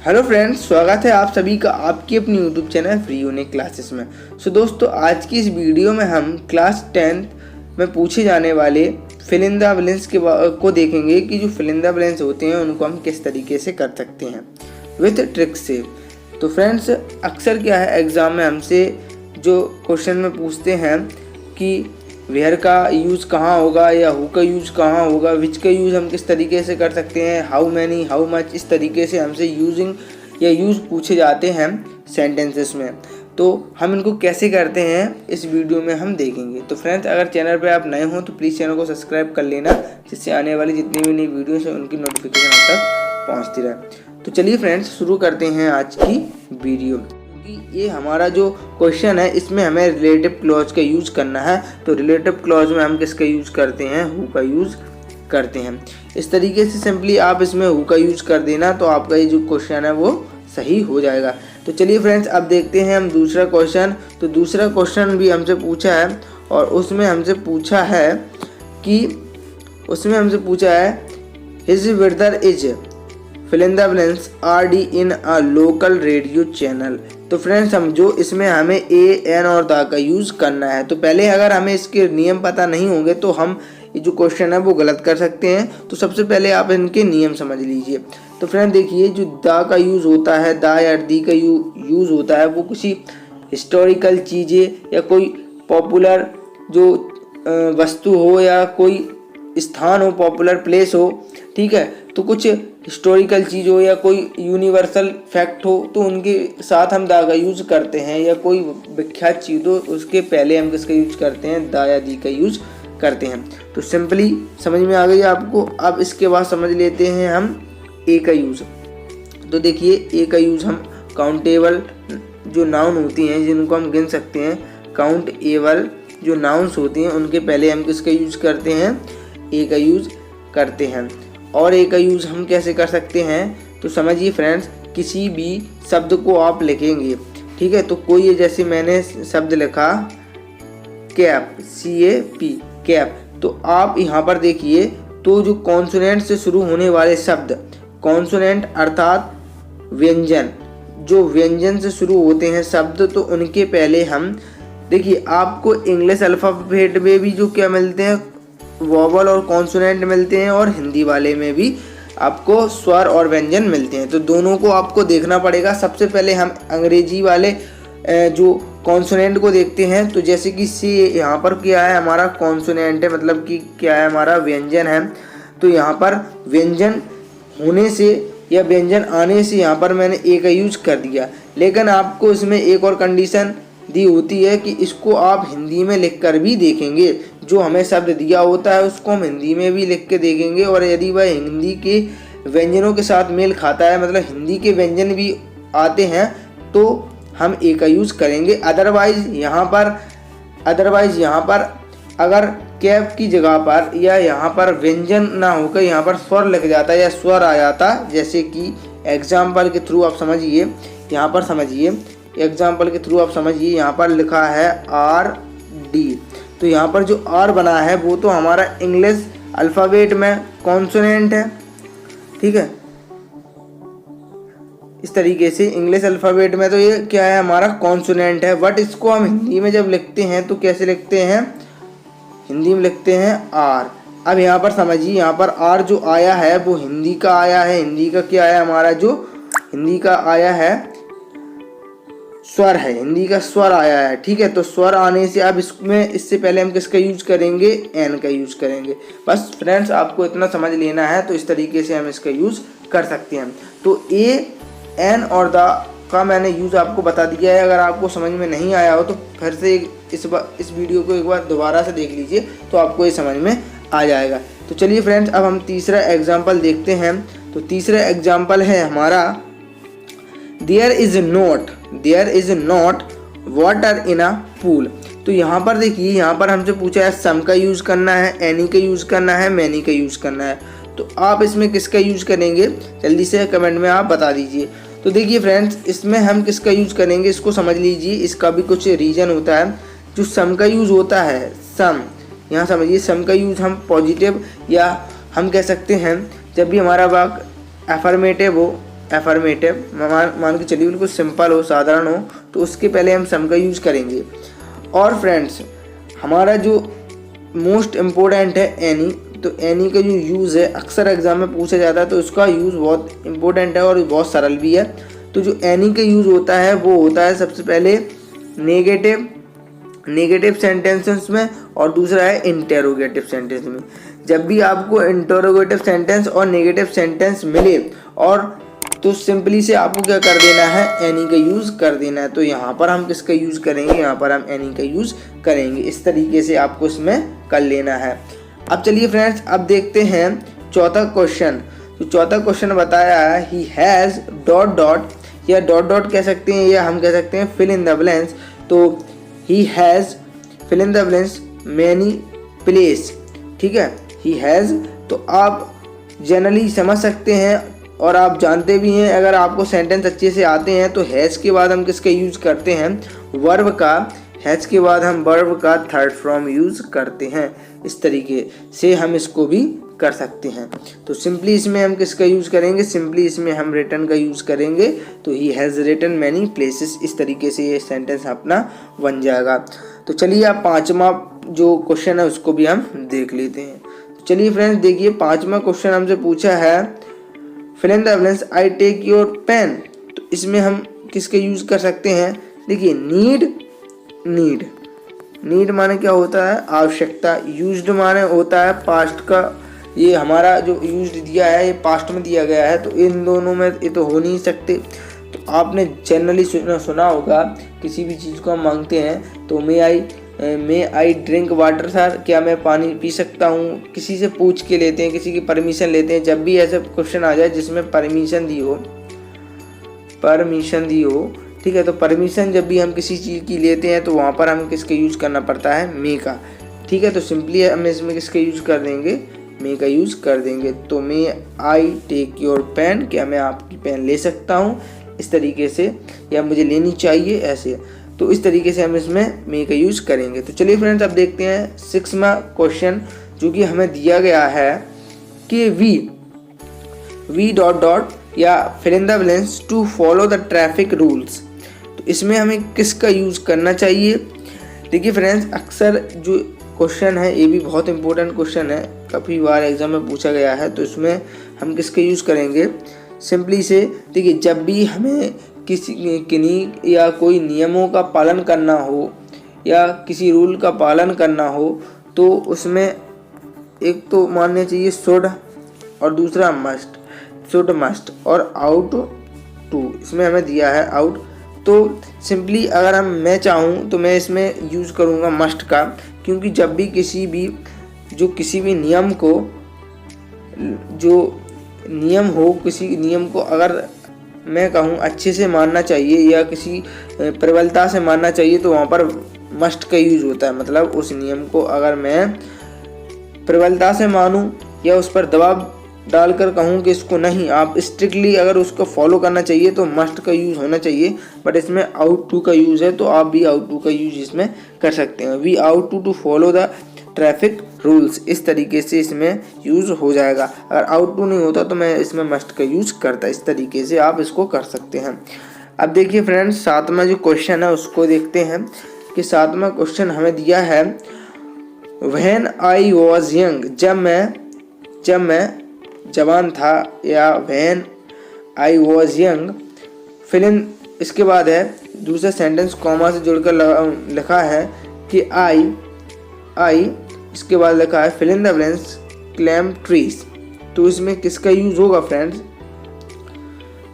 Hello friends, स्वागत है आप सभी का आपकी अपनी YouTube channel free unique classes में। दोस्तों, आज की इस वीडियो में हम क्लास 10th में पूछे जाने वाले फिल इन द ब्लैंक्स को देखेंगे कि जो फिल इन द ब्लैंक्स होते हैं उनको हम किस तरीके से कर सकते हैं विथ ट्रिक्स से। तो फ्रेंड्स, अक्सर क्या है एग्ज़ाम में हमसे जो क्वेश्चन में पूछते हैं कि वेयर का यूज़ कहाँ होगा या हु का यूज़ कहाँ होगा, विच का यूज़ हम किस तरीके से कर सकते हैं, हाउ मैनी, हाउ मच, इस तरीके से हमसे यूजिंग या यूज़ पूछे जाते हैं सेंटेंसेस में। तो हम इनको कैसे करते हैं इस वीडियो में हम देखेंगे। तो फ्रेंड्स, अगर चैनल पे आप नए हों तो प्लीज़ चैनल को सब्सक्राइब कर लेना, जिससे आने वाली जितनी भी नई वीडियोस हैं उनकी नोटिफिकेशन आप तक पहुँचती रहे। तो चलिए फ्रेंड्स, शुरू करते हैं आज की वीडियो। क्योंकि ये हमारा जो क्वेश्चन है इसमें हमें रिलेटिव क्लॉज का यूज़ करना है। तो रिलेटिव क्लॉज में हम किसका यूज़ करते हैं, हु का यूज़ करते हैं। इस तरीके से सिंपली आप इसमें हु का यूज़ कर देना तो आपका ये जो क्वेश्चन है वो सही हो जाएगा। तो चलिए फ्रेंड्स, अब देखते हैं हम दूसरा क्वेश्चन। तो दूसरा क्वेश्चन भी हमसे पूछा है और उसमें हमसे पूछा है his brother is fill in the blanks R D in a local radio channel. तो फ्रेंड्स, हम जो इसमें हमें ए एन और द का यूज़ करना है। तो पहले अगर हमें इसके नियम पता नहीं होंगे तो हम ये जो क्वेश्चन है वो गलत कर सकते हैं। तो सबसे पहले आप इनके नियम समझ लीजिए। तो फ्रेंड देखिए, जो द का यूज़ होता है, द या दी का यूज़ होता है, वो किसी हिस्टोरिकल चीज़ें या कोई पॉपुलर जो वस्तु हो या कोई स्थान हो, पॉपुलर प्लेस हो, ठीक है, तो कुछ हिस्टोरिकल चीज़ हो या कोई यूनिवर्सल फैक्ट हो तो उनके साथ हम दा का यूज़ करते हैं। या कोई विख्यात चीज़ हो उसके पहले हम किसका यूज़ करते हैं, दा या दी का यूज़ करते हैं। तो सिंपली समझ में आ गई आपको। अब इसके बाद समझ लेते हैं हम ए का यूज़। तो देखिए, ए का यूज़ हम काउंटेबल जो नाउन होती हैं जिनको हम गिन सकते हैं, काउंटेबल जो नाउन्स होती हैं उनके पहले हम किसका यूज़ करते हैं, ए का यूज़ करते हैं। और ए का यूज़ हम कैसे कर सकते हैं, तो समझिए फ्रेंड्स, किसी भी शब्द को आप लिखेंगे, ठीक है, तो कोई ये जैसे मैंने शब्द लिखा कैप, CAP, कैप, तो आप यहाँ पर देखिए, तो जो कॉन्सोनेंट से शुरू होने वाले शब्द, कॉन्सोनेंट अर्थात व्यंजन, जो व्यंजन से शुरू होते हैं शब्द, तो उनके पहले हम देखिए, आपको इंग्लिश अल्फ़ाबेट में भी जो क्या मिलते हैं, वोवल और कॉन्सोनेंट मिलते हैं, और हिंदी वाले में भी आपको स्वर और व्यंजन मिलते हैं। तो दोनों को आपको देखना पड़ेगा। सबसे पहले हम अंग्रेजी वाले जो कॉन्सोनेंट को देखते हैं। तो जैसे कि सी, यहाँ पर क्या है, हमारा कॉन्सोनेंट है, मतलब कि क्या है, हमारा व्यंजन है। तो यहाँ पर व्यंजन होने से या व्यंजन आने से यहाँ पर मैंने ए का यूज कर दिया। लेकिन आपको इसमें एक और कंडीशन दी होती है कि इसको आप हिंदी में लिख कर भी देखेंगे। जो हमें शब्द दिया होता है उसको हम हिंदी में भी लिख के देखेंगे, और यदि वह हिंदी के व्यंजनों के साथ मेल खाता है, मतलब हिंदी के व्यंजन भी आते हैं, तो हम ए का यूज़ करेंगे। अदरवाइज यहाँ पर अगर कैप की जगह पर या यहाँ पर व्यंजन ना होकर यहाँ पर स्वर लिख जाता या स्वर आ जाता, जैसे कि एग्जाम्पल के थ्रू आप समझिए, यहाँ पर समझिए, एग्जाम्पल के थ्रू आप समझिए, यहाँ पर लिखा है RD। तो यहाँ पर जो R बना है वो तो हमारा इंग्लिश अल्फ़ाबेट में कॉन्सोनेंट है, ठीक है, इस तरीके से इंग्लिश अल्फ़ाबेट में तो ये क्या है, हमारा कॉन्सोनेंट है। बट इसको हम हिंदी में जब लिखते हैं तो कैसे लिखते हैं, हिंदी में लिखते हैं R। अब यहाँ पर समझिए, यहाँ पर R जो आया है वो हिंदी का आया है। हिंदी का क्या है, हमारा जो हिंदी का आया है स्वर है, हिंदी का स्वर आया है, ठीक है। तो स्वर आने से अब इसमें इससे पहले हम किसका यूज करेंगे, एन का यूज करेंगे। बस फ्रेंड्स, आपको इतना समझ लेना है। तो इस तरीके से हम इसका यूज कर सकते हैं। तो ए, एन और द का मैंने यूज आपको बता दिया है। अगर आपको समझ में नहीं आया हो तो फिर से इस वीडियो को एक बार दोबारा से देख लीजिए, तो आपको ये समझ में आ जाएगा। तो चलिए फ्रेंड्स, अब हम तीसरा एग्जाम्पल देखते हैं। तो तीसरा एग्जाम्पल है हमारा, there is not water in a pool. तो यहाँ पर देखिए, यहाँ पर हमसे पूछा है सम का यूज़ करना है, एनी का यूज़ करना है, मैनी का यूज़ करना है। तो आप इसमें किसका यूज़ करेंगे, जल्दी से कमेंट में आप बता दीजिए। तो देखिए फ्रेंड्स, इसमें हम किसका यूज़ करेंगे, इसको समझ लीजिए। इसका भी कुछ रीज़न होता है। जो सम का यूज़ होता है, सम, यहाँ समझिए, सम का यूज़ हम पॉजिटिव या हम कह सकते हैं जब भी हमारा वाक्य अफर्मेटिव हो, एफर्मेटिव, मान के चलिए बिल्कुल सिंपल हो, साधारण हो, तो उसके पहले हम सम का यूज़ करेंगे। और फ्रेंड्स हमारा जो मोस्ट इम्पोर्टेंट है एनी, तो एनी का जो यूज़ है अक्सर एग्जाम में पूछा जाता है, तो उसका यूज़ बहुत इम्पोर्टेंट है और बहुत सरल भी है। तो जो एनी का यूज़ होता है वो होता है सबसे पहले नेगेटिव सेंटेंसेस में, और दूसरा है इंटेरोगेटिव सेंटेंस में। जब भी आपको इंटेरोगेटिव सेंटेंस और नेगेटिव सेंटेंस मिले और तो सिंपली से आपको क्या कर देना है, एनी का यूज़ कर देना है। तो यहाँ पर हम किसका यूज़ करेंगे, यहाँ पर हम एनी का यूज़ करेंगे। इस तरीके से आपको इसमें कर लेना है। अब चलिए फ्रेंड्स अब देखते हैं चौथा क्वेश्चन। तो चौथा क्वेश्चन बताया है ही हैज़ डॉट डॉट, या डॉट डॉट कह सकते हैं या हम कह सकते हैं फिल इन द ब्लैंक्स। तो he has fill in the blanks many place, ठीक है, ही हैज़। तो आप जनरली समझ सकते हैं और आप जानते भी हैं, अगर आपको सेंटेंस अच्छे से आते हैं तो हैज़ के बाद हम किसका यूज़ करते हैं, वर्ब का। हैज़ के बाद हम वर्ब का थर्ड फॉर्म यूज़ करते हैं। इस तरीके से हम इसको भी कर सकते हैं। तो सिंपली इसमें हम किसका यूज़ करेंगे, सिंपली इसमें हम रिटन का यूज़ करेंगे। तो he has written many places, इस तरीके से ये सेंटेंस अपना बन जाएगा। तो चलिए अब पाँचवा जो क्वेश्चन है उसको भी हम देख लेते हैं। तो चलिए फ्रेंड्स देखिए, पाँचवा क्वेश्चन हमसे पूछा है fill in the blanks I take your pen. तो इसमें हम किसका यूज़ कर सकते हैं, देखिए नीड माने क्या होता है, आवश्यकता। यूज्ड माने होता है पास्ट का, ये हमारा जो यूज्ड दिया है ये पास्ट में दिया गया है, तो इन दोनों में ये तो हो नहीं सकते। तो आपने जनरली सुना होगा किसी भी चीज़ को हम मांगते हैं तो मे आई ड्रिंक वाटर सर, क्या मैं पानी पी सकता हूँ, किसी से पूछ के लेते हैं, किसी की परमिशन लेते हैं। जब भी ऐसा क्वेश्चन आ जाए जिसमें परमिशन दी हो, ठीक है, तो परमिशन जब भी हम किसी चीज़ की लेते हैं तो वहाँ पर हमें किसका यूज़ करना पड़ता है, मे का, ठीक है। तो सिंपली हम इसमें किसका यूज़ कर देंगे, मे का यूज़ कर देंगे। तो मे आई टेक योर पेन, क्या मैं आपकी पेन ले सकता हूँ, इस तरीके से, या मुझे लेनी चाहिए, ऐसे। तो इस तरीके से हम इसमें मे का यूज़ करेंगे। तो चलिए फ्रेंड्स अब देखते हैं सिक्सवां क्वेश्चन जो कि हमें दिया गया है कि वी डॉट डॉट या fill in the blanks to follow the traffic rules. तो इसमें हमें किसका यूज़ करना चाहिए। देखिए फ्रेंड्स अक्सर जो क्वेश्चन है ये भी बहुत इंपॉर्टेंट क्वेश्चन है, काफ़ी बार एग्जाम में पूछा गया है। तो इसमें हम किसका यूज़ करेंगे, सिंपली से देखिए, जब भी हमें किन्हीं या कोई नियमों का पालन करना हो या किसी रूल का पालन करना हो तो उसमें एक तो मानना चाहिए शुड और दूसरा मस्ट, शुड मस्ट और आउट टू, इसमें हमें दिया है आउट। तो सिंपली अगर मैं चाहूँ तो मैं इसमें यूज़ करूँगा मस्ट का, क्योंकि जब भी किसी भी नियम को, जो नियम हो, किसी नियम को अगर मैं कहूँ अच्छे से मानना चाहिए या किसी प्रबलता से मानना चाहिए तो वहाँ पर मस्ट का यूज़ होता है। मतलब उस नियम को अगर मैं प्रबलता से मानूँ या उस पर दबाव डालकर कहूँ कि इसको नहीं, आप स्ट्रिक्टली अगर उसको फॉलो करना चाहिए तो मस्ट का यूज़ होना चाहिए। बट इसमें आउट टू का यूज़ है तो आप भी आउट टू का यूज़ इसमें कर सकते हैं। We ought to follow the traffic rules, इस तरीके से इसमें यूज़ हो जाएगा। अगर आउट टू नहीं होता तो मैं इसमें मस्ट का यूज़ करता। इस तरीके से आप इसको कर सकते हैं। अब देखिए फ्रेंड्स सातवां जो क्वेश्चन है उसको देखते हैं कि सातवां क्वेश्चन हमें दिया है व्हेन आई वॉज यंग, जब मैं जवान था, या when I was young fill in, इसके बाद है दूसरा सेंटेंस कॉमा से जुड़कर लिखा है कि आई इसके बाद लिखा है fill in the blanks climb trees. तो इसमें किसका यूज़ होगा फ्रेंड्स,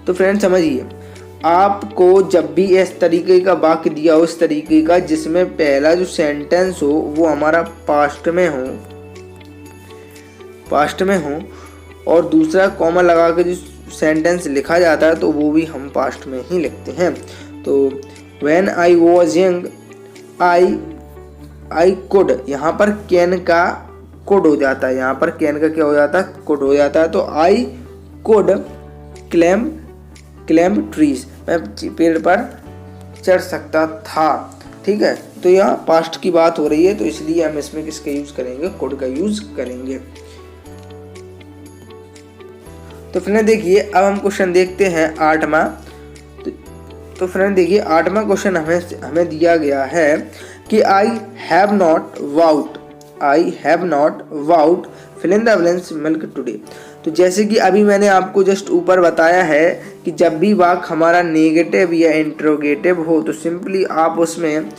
तो फ्रेंड्स समझिए, आपको जब भी इस तरीके का वाक्य दिया हो, इस तरीके का जिसमें पहला जो सेंटेंस हो वो हमारा पास्ट में हो और दूसरा कॉमा लगा के जो सेंटेंस लिखा जाता है तो वो भी हम पास्ट में ही लिखते हैं। तो when I was young I could, यहाँ पर कैन का कुड हो जाता है, यहाँ पर कैन का क्या हो जाता है, कुड हो जाता है। तो आई कुड क्लाइम ट्रीज, मैं पेड़ पर चढ़ सकता था, ठीक है। तो यहाँ पास्ट की बात हो रही है तो इसलिए हम इसमें किसका यूज़ करेंगे, कुड का यूज़ करेंगे। तो फ्रेंड देखिए अब हम क्वेश्चन देखते हैं 8वां। तो फ्रेंड देखिए 8वां क्वेश्चन हमें दिया गया है कि आई हैव नॉट वाउट fill in the blanks milk today. तो जैसे कि अभी मैंने आपको जस्ट ऊपर बताया है कि जब भी वाक्य हमारा नेगेटिव या इंट्रोगेटिव हो तो सिंपली आप उसमें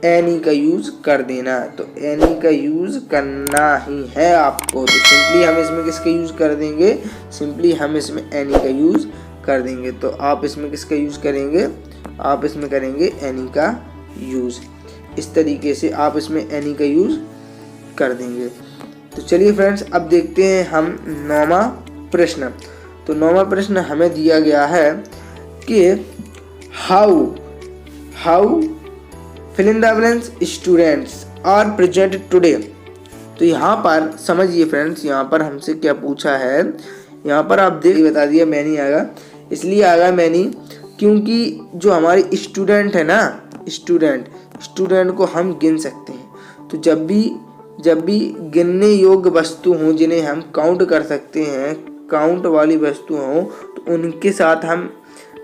एनी का यूज़ कर देना। तो एनी का यूज़ करना ही है आपको। तो सिंपली हम इसमें किसका यूज़ कर देंगे, सिंपली हम इसमें एनी का यूज़ कर देंगे। तो आप इसमें किसका यूज़ करेंगे, आप इसमें करेंगे एनी का यूज़। इस तरीके से आप इसमें एनी का यूज़ कर देंगे। तो चलिए फ्रेंड्स अब देखते हैं हम 9वां प्रश्न। तो 9वां प्रश्न हमें दिया गया है कि how fill in the blanks students are present today. तो यहाँ पर समझिए फ्रेंड्स, यहाँ पर हमसे क्या पूछा है, यहाँ पर आप बता दिया मैनी आएगा, इसलिए आएगा मैनी क्योंकि जो हमारी स्टूडेंट है ना, स्टूडेंट को हम गिन सकते हैं। तो जब भी गिनने योग्य वस्तु हों जिन्हें हम काउंट कर सकते हैं, काउंट वाली वस्तु हों, तो उनके साथ हम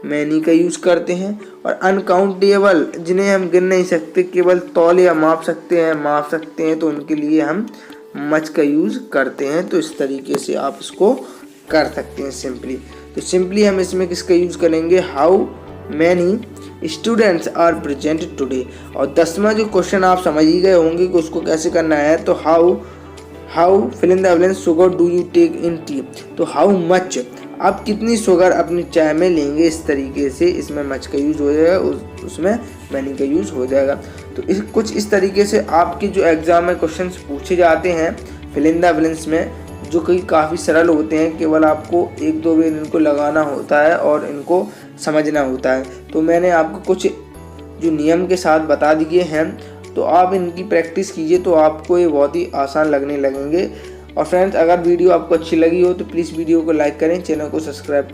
मैनी का यूज़ करते हैं। और अनकाउंटेबल जिन्हें हम गिन नहीं सकते, केवल तौल या माप सकते हैं, तो उनके लिए हम मच का यूज़ करते हैं। तो इस तरीके से आप इसको कर सकते हैं सिंपली। तो सिंपली हम इसमें किसका यूज़ करेंगे, how many students are present today. और 10वां जो क्वेश्चन आप समझ ही गए होंगे कि उसको कैसे करना है। तो how fill in the blanks sugar do you take in tea. तो हाउ मच, आप कितनी शुगर अपनी चाय में लेंगे, इस तरीके से इसमें मच का यूज़ हो जाएगा, उसमें मैनी का यूज़ हो जाएगा। तो कुछ इस तरीके से आपके जो एग्ज़ाम में क्वेश्चंस पूछे जाते हैं फिल इन द ब्लैंक्स में, जो कि काफ़ी सरल होते हैं। केवल आपको 1-2 बार इनको लगाना होता है और इनको समझना होता है। तो मैंने आपको कुछ जो नियम के साथ बता दिए हैं, तो आप इनकी प्रैक्टिस कीजिए तो आपको ये बहुत ही आसान लगने लगेंगे। और फ्रेंड्स अगर वीडियो आपको अच्छी लगी हो तो प्लीज़ वीडियो को लाइक करें, चैनल को सब्सक्राइब करें।